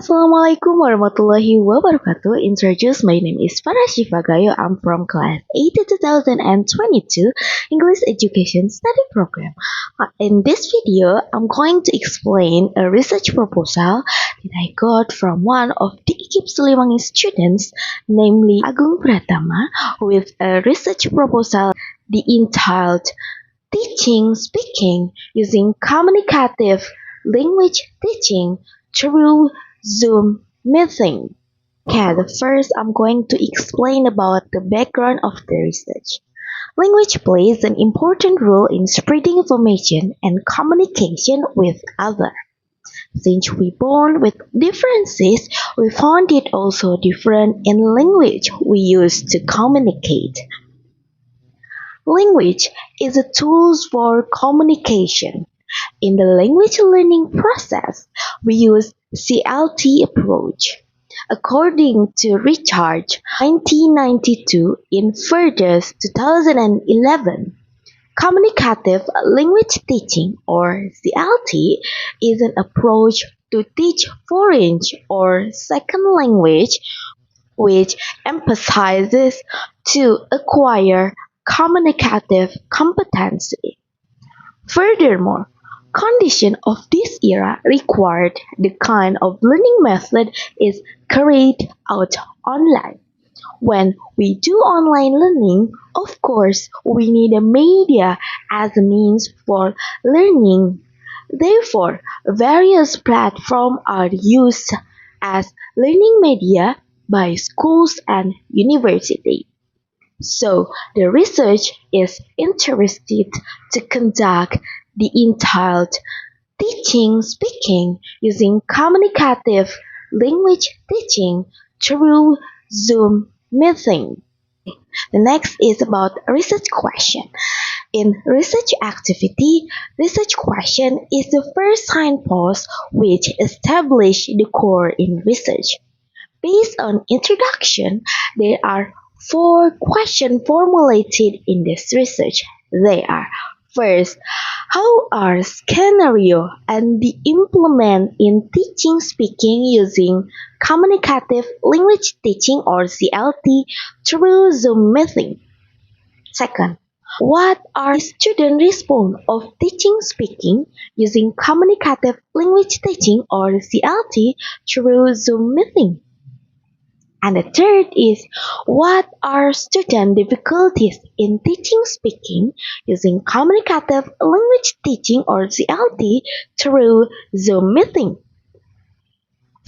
Assalamualaikum warahmatullahi wabarakatuh. Introduce, my name is Farah Assyfa Gayo. I'm from class 8 2022 English Education Study Program. In this video, I'm going to explain a research proposal that I got from one of the IKIP Siliwangi students, namely Agung Pratama, with a research proposal entitled Teaching Speaking Using Communicative Language Teaching through Zoom meeting. Okay, first I'm going to explain about the background of the research. Language plays an important role in spreading information and communication with others. Since we born with differences, we found it also different in language we use to communicate. Language is a tool for communication. In the language learning process, we use CLT approach. According to Richard, 1992 in Furthers 2011, communicative language teaching or CLT is an approach to teach foreign or second language which emphasizes to acquire communicative competency. Furthermore, conditions of this era required the kind of learning method is carried out online. When we do online learning, of course, we need a media as a means for learning. Therefore, various platforms are used as learning media by schools and universities. So, the research is interested to conduct the entitled Teaching Speaking Using Communicative Language Teaching through Zoom meeting. The next is about research question. In research activity, research question is the first signpost which establishes the core in research. Based on introduction, there are 4 questions formulated in this research. They are: first, how are scenario and the implement in teaching speaking using communicative language teaching or CLT through Zoom meeting? Second, what are student response of teaching speaking using communicative language teaching or CLT through Zoom meeting? And the third is, what are student difficulties in teaching speaking using communicative language teaching or CLT through Zoom meeting?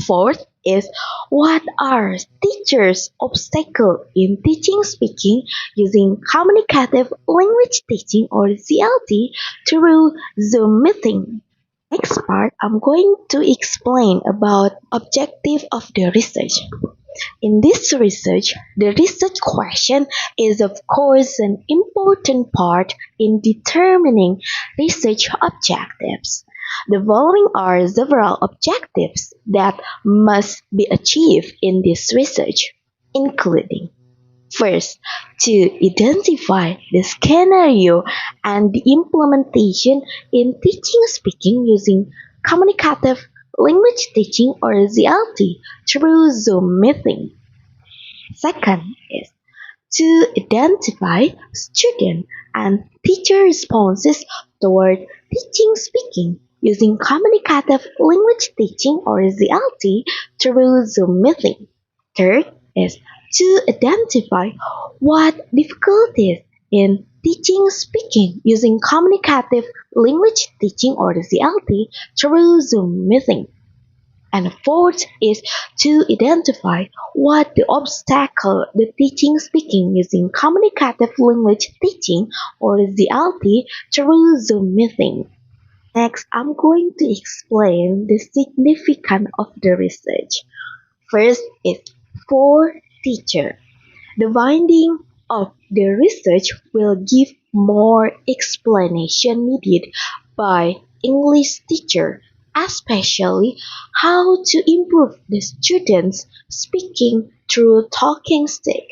Fourth is, what are teachers' obstacles in teaching speaking using communicative language teaching or CLT through Zoom meeting? Next part, I'm going to explain about objective of the research. In this research, the research question is of course an important part in determining research objectives. The following are several objectives that must be achieved in this research, including: first, to identify the scenario and the implementation in teaching speaking using communicative language teaching or ZLT through Zoom meeting. Second is to identify student and teacher responses toward teaching speaking using communicative language teaching or ZLT through Zoom meeting. Third is to identify what difficulties in teaching speaking using communicative language teaching or ZLT through Zoom meeting. And fourth is to identify what the obstacle the teaching speaking using communicative language teaching or ZLT through Zoom meeting. Next, I'm going to explain the significance of the research. First is for teacher. The finding of the research will give more explanation needed by English teacher, especially how to improve the students' speaking through talking stick.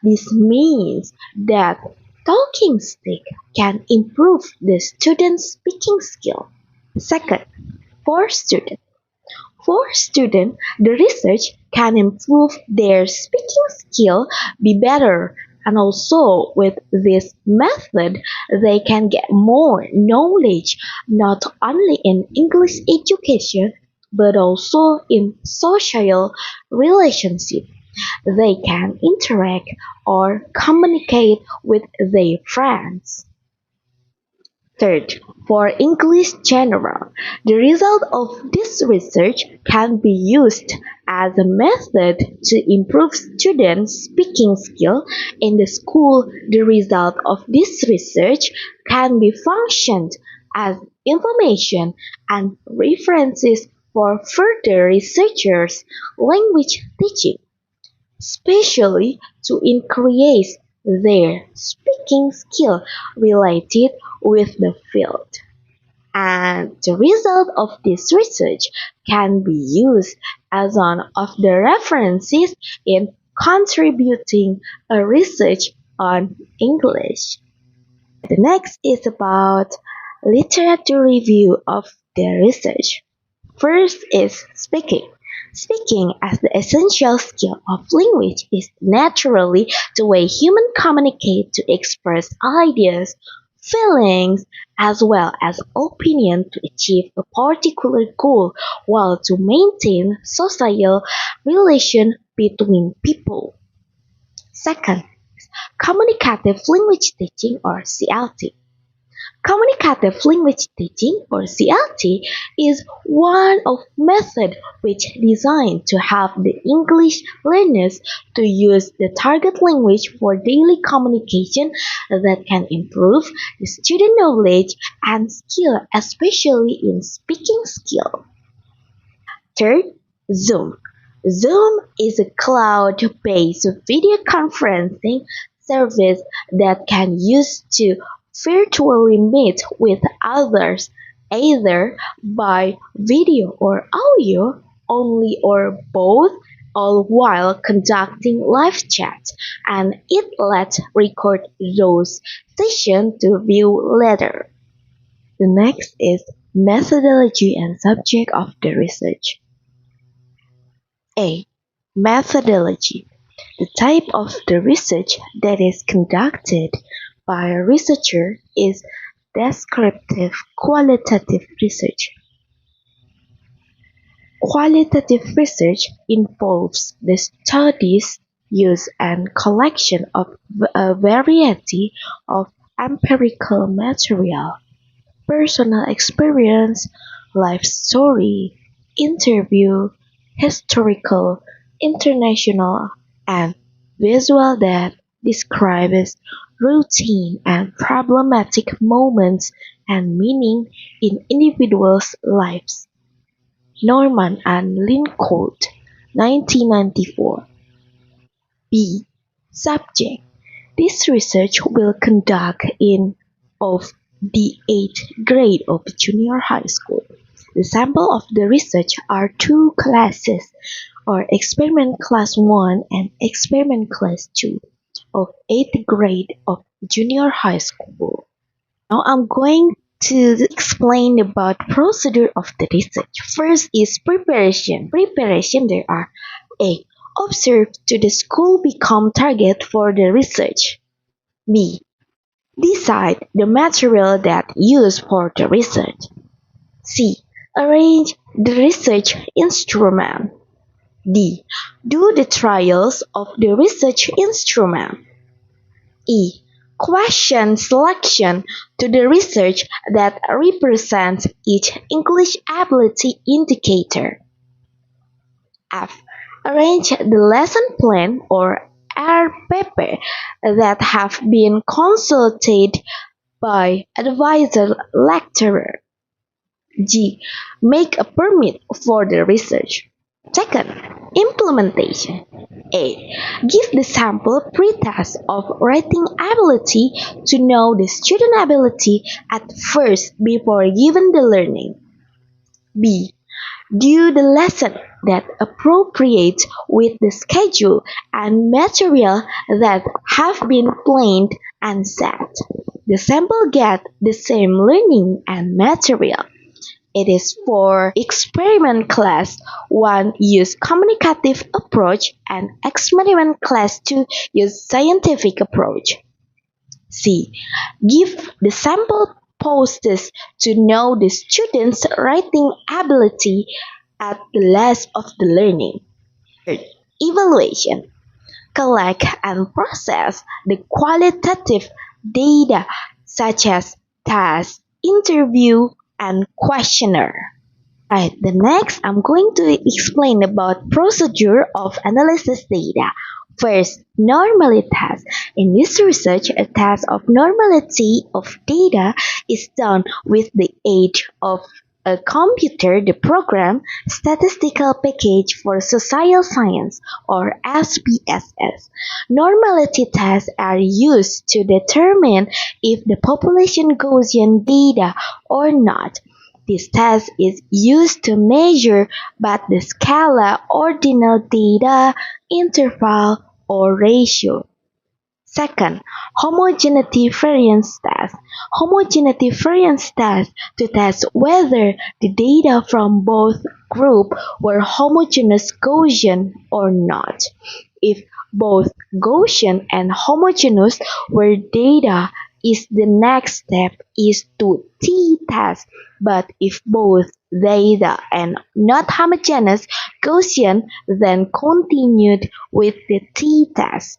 This means that talking stick can improve the student's speaking skill. Second, for students. For students, the research can improve their speaking skill be better, and also with this method they can get more knowledge not only in English education but also in social relationships. They can interact or communicate with their friends. Third, for English general, the result of this research can be used as a method to improve students' speaking skill in the school. The result of this research can be functioned as information and references for further researchers' language teaching, especially to increase their speaking skill related with the field. And the result of this research can be used as one of the references in contributing a research on English. The next is about literature review of the research. First is speaking. Speaking as the essential skill of language is naturally the way humans communicate to express ideas, feelings, as well as opinion to achieve a particular goal while to maintain social relation between people. Second, communicative language teaching or CLT. Communicative language teaching or CLT is one of method which designed to help the English learners to use the target language for daily communication that can improve the student knowledge and skill, especially in speaking skill. Third, Zoom. Zoom is a cloud-based video conferencing service that can use to virtually meet with others either by video or audio only or both, all while conducting live chats, and it lets record those sessions to view later. The next is methodology and subject of the research. A. Methodology: the type of the research that is conducted by a researcher is descriptive qualitative research. Qualitative research involves the studies, use and collection of a variety of empirical material, personal experience, life story, interview, historical, international, and visual that describes routine and problematic moments and meaning in individuals' lives. Norman and Lincourt, 1994. B. Subject: this research will conduct in of the eighth grade of junior high school. The sample of the research are two classes, or experiment class 1 and experiment class 2 of eighth grade of junior high school. Now I'm going to explain about procedure of the research. First is preparation. Preparation there are A. Observe to the school become target for the research. B. Decide the material that used for the research. C. Arrange the research instrument. D. Do the trials of the research instrument. E. Question selection to the research that represents each English ability indicator. F. Arrange the lesson plan or RPP that have been consulted by advisor lecturer. G. Make a permit for the research. Second, implementation. A. Give the sample pretest of writing ability to know the student ability at first before giving the learning. B. Do the lesson that appropriates with the schedule and material that have been planned and set. The sample get the same learning and material. It is for experiment class, one use communicative approach and experiment class 2 use scientific approach. C. Give the sample posters to know the student's writing ability at the last of the learning. Third, evaluation. Collect and process the qualitative data such as task, interview, and questionnaire. Right, the next I'm going to explain about procedure of analysis data. First, normality test. In this research, a test of normality of data is done with the aid of a computer, the program Statistical Package for Social Science or SPSS. Normality tests are used to determine if the population Gaussian data or not. This test is used to measure both the scala, ordinal data, interval, or ratio. Second, homogeneity variance test. Homogeneity variance test to test whether the data from both groups were homogeneous Gaussian or not. If both Gaussian and homogeneous were data, is the next step is to t-test, but if both data and not homogeneous Gaussian, then continued with the t-test.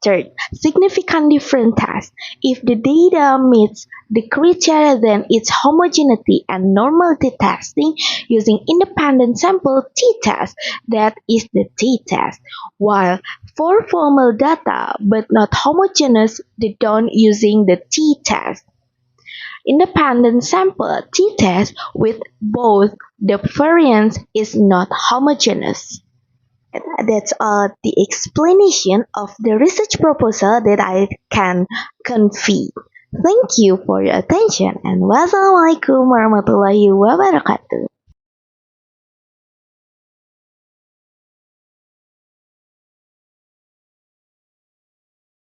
Third, significant difference test. If the data meets the criteria, then it's homogeneity and normality testing using independent sample t-test. That is the t-test. While for formal data but not homogeneous, they don't using the t-test. Independent sample t-test with both the variance is not homogeneous. That's the explanation of the research proposal that I can convey. Thank you for your attention and wassalamualaikum warahmatullahi wabarakatuh.